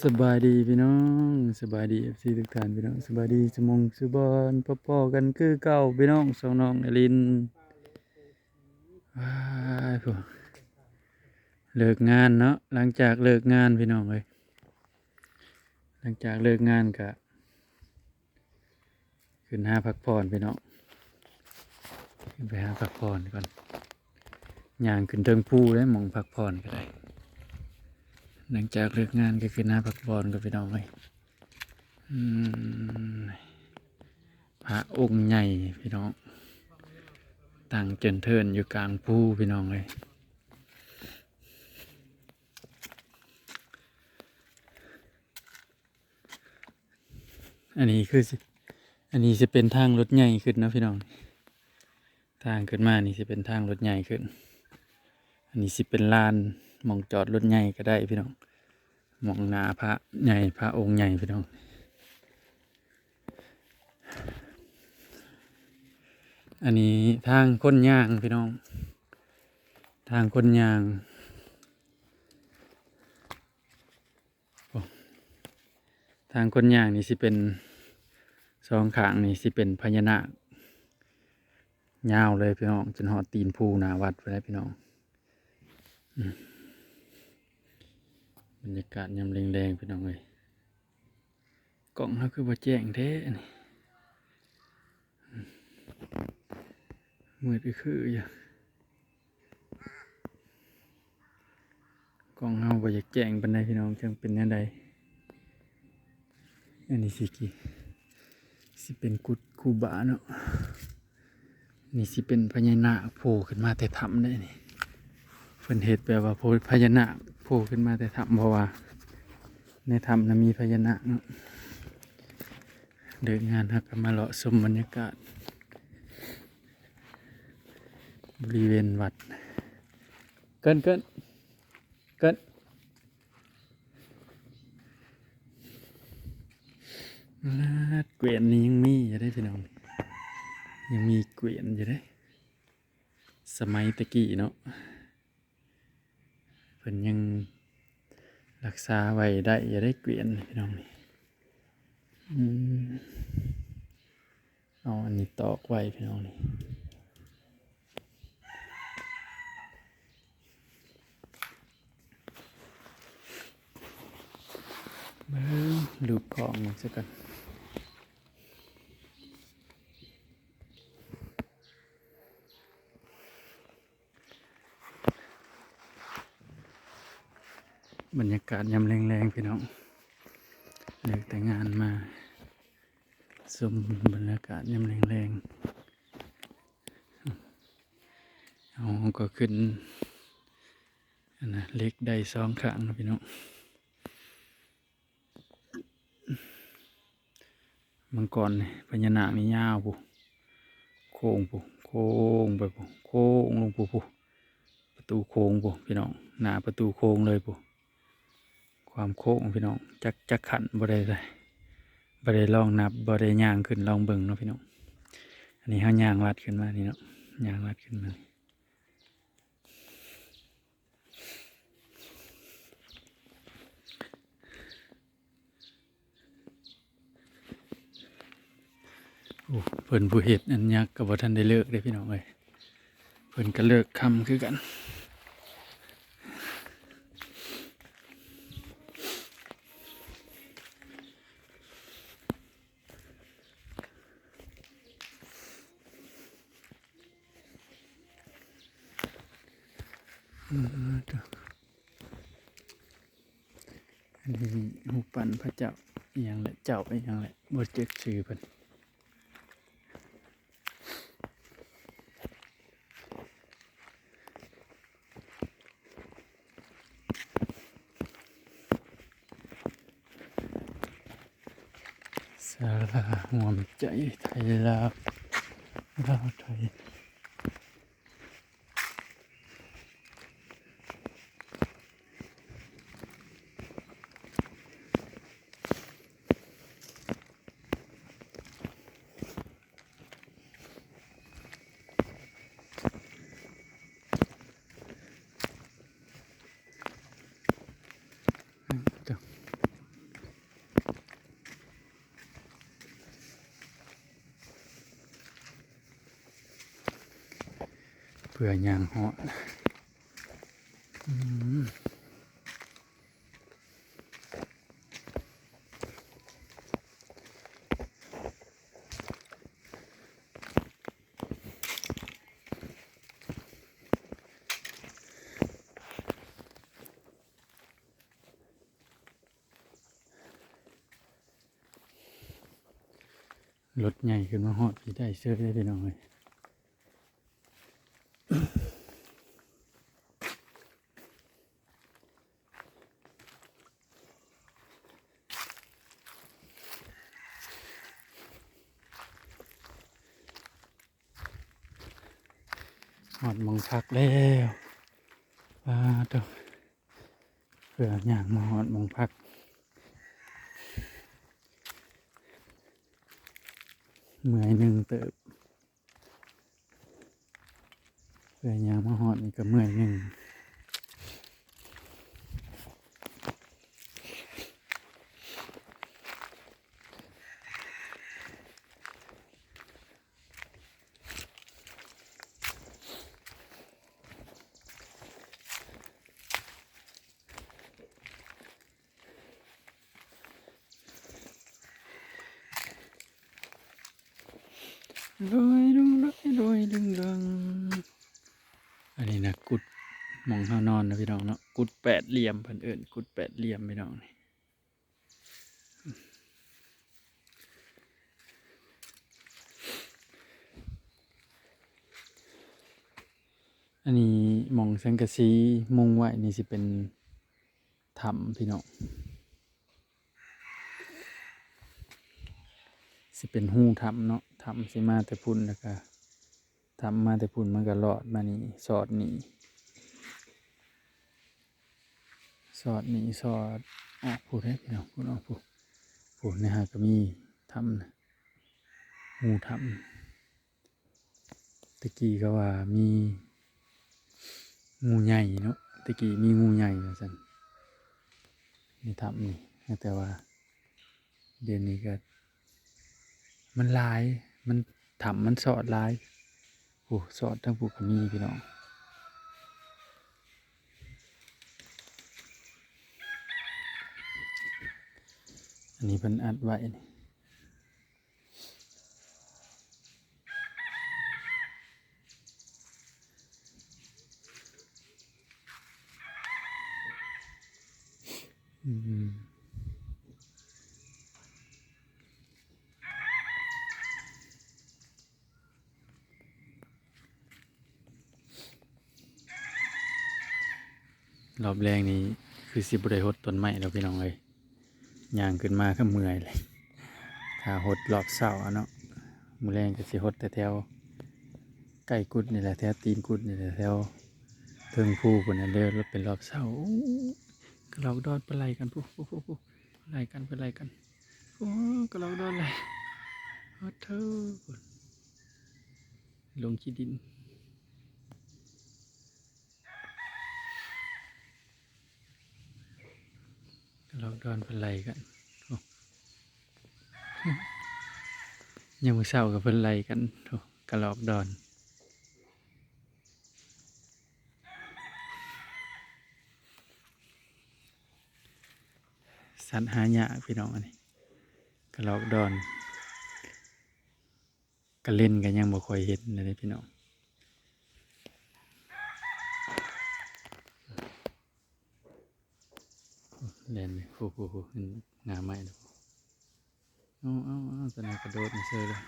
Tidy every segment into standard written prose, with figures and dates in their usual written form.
สบายดีพี่น้องสบายดีFCทุกท่านพี่น้องสบายดีสมองสุบอนพ่อๆกันคือเก่าพี่น้องสองน้องนลินว้ายพวกเลิกงานเนาะหลังจากเลิกงานพี่น้องเลยหลังจากเลิกงานก็ขึ้นหาพักผ่อนพี่น้องขึ้นไปหาพักผ่อนก่อนย่างขึ้นเทิงภูได้หมองพักผ่อนก็ได้หลังจากเลิกงานก็ขึ้นหาพักผ่อนกับพี่น้องเลยอืมพระองค์ใหญ่พี่น้องตั้งเจินเทินอยู่กลางภูพี่น้องเลยอันนี้คือสิอันนี้จะเป็นทางรถใหญ่ขึ้นนะพี่น้องทางขึ้นมานี่จะเป็นทางรถใหญ่ขึ้นอันนี้สิเป็นลานหมองจอดรถใหญ่ก็ได้พี่น้องหมองหน้าพระใหญ่พระองค์ใหญ่พี่น้องอันนี้ทางคนย่างพี่น้องทางคนย่างทางคนย่างนี่สิเป็นสองข้างนี่สิเป็นพญานาคยาวเลยพี่น้องจนหอดตีนภูหนาวัดไปแล้วพี่น้องบรรยากาศยามแรงๆพี่น้องเลยกล่องเขาคือว่าแจ้งแท้นี่มืดก็คืออยู่กล่องเขาบ่อยากแจ้งปานใดพี่น้องจังเป็นแนวใดอันนี้สิเป็นกุดคูบาเนาะนี่สิเป็นพญานาคโผล่ขึ้นมาแต่ถ้ำได้นี่เพิ่นเฮ็ดแปลว่าพญานาคโผล่ขึ้นมาแต่ถ้ำเพราะว่าในถ้ำนั้นมีพญานาคเนาะเดินงานฮักก็มาเลาะชมบรรยากาศบริเวณวัดเกินลาดเกวียนนี้ยังมีอยู่ได้พี่น้องยังมีเกวียนอยู่ได้สมัยตะกี้เนาะเพิ่นยังรักษาไว้ได้อยู่ได้เกวียนพี่น้องนี่เอาอันนี้ตอกไว้พี่น้องนี่เบิ้งลูกของมันซะกันบรรยากาศยามแรงๆพี่น้องเลิกแต่งานมาชมบรรยากาศยามแรงๆเอาก็ขึ้นอันนะเล็กได้สองครั้งนะพี่น้องมังกรพญานาคนี่ยาวปุ๊โค้งปุ๊โค้งไปปุ๊โค้งลงปุ๊ประตูโค้งปุ๊พี่น้องหน้าประตูโค้งเลยปุ๊ความโค้งพี่น้องจักขันบ่ได้เลยบ่ได้ลองนับบ่ได้ย่างขึ้นลองเบิ่งเนาะพี่น้องอันนี้เฮาย่างลัดขึ้นมานี่เนาะย่างลัดขึ้นมาโอ้เพิ่นผู้เฮ็ดอันยักษ์ก็บ่ทันได้เลิกเด้พี่น้องเอ้ยเพิ่นก็เลิกค่ำคือกันอันนี้รูปปั้นพระเจ้าอหย่างแหละเจ้าอหย่างแหละบ่เจ็กชื่อเพิ่นศาลาห่วมใจไทยลาวไทย ผื่อย่างเหาะอืมรถใหญ่ขึ้นมาฮอดพี่ได้เสื้อได้พี่น้องเลยฮอดหมองพักแล้วตัวเผื่อย่างมาฮอดหมองพักเมื่อยหนึ่งเติบเผื่อย่างมาฮอดนี่ก็เมื่อยหนึ่งรวยรุงรวยดึงดังอันนี้นะกุดหมองเฮานอนนะพี่น้องเนาะกุดแปดเหลี่ยมเพิ่นเอิ้นกุดแปดเหลี่ยมพี่น้องนี่อันนี้หมองสังกะสีมุงไว้นี่สิเป็นถ้ำพี่น้องสิเป็นหูถ้ำเนาะถ้ำสิมาแต่พุ่นแล้วก็ถ้ำมาแต่พุ่นมันก็รอดมานี่สอดนี่สอดนี่สอดออกพูดให้พี่น้องพูดออกพูดนะฮะก็มีถ้ำนะหูถ้ำตะกี้ก็ว่ามีงูใหญ่เนาะตะกี้มีงูใหญ่ว่าซั่นนี่ถ้ำนี่แต่ว่าเดี๋ยวนี้ก็มันหลายมันถ้ำมันสอดหลายโอ้สอดทั้งผู้ก็มีพี่น้องอันนี้เพิ่นอัดไว้นี่รอบแรกนี้คือสิบ่ได้หดต้นไม้แล้วพี่น้องเอ้ยย่างขึ้นมาก็เมื่อยเลยถ้าหดรอบเช้าเนาะมื้อแรงก็สิหดแต่แถวใกล้กุดนี่แหละแถวตีนกุดนี่แหละแถวเทิงภูพุ่นน่ะเด้อเป็นรอบเช้าก็เราดอดไปไล่กันปุ๊ไล่กันไปไล่กันโอ้ก็เราดอดไล่ฮอดเธอลงขี้ดินก็เราดอนไปไล่กันยังมื้อเช้าก็เพิ่นไล่กันโธ่กะลอกดอนสัตว์หายากพี่น้องอันนี้กะลอกดอนก็เล่นกันยังบ่ค่อยเห็นเลยพี่น้องเล่นโอ้โหงามไหมเนาะเอาตอนนี้กระโดดมาเชยเลย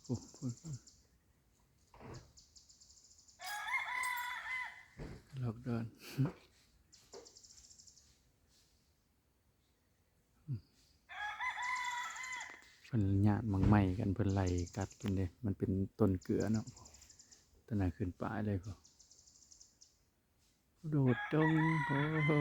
โอ้โหกะลอกดอนเพิ่นญาติมังไหม้กันเพิ่นไล่กัดกินเด้มันเป็นต้นเกลือเนาะตอนนั้นขึ้นป่าเลยพอโดดดงโอ้โห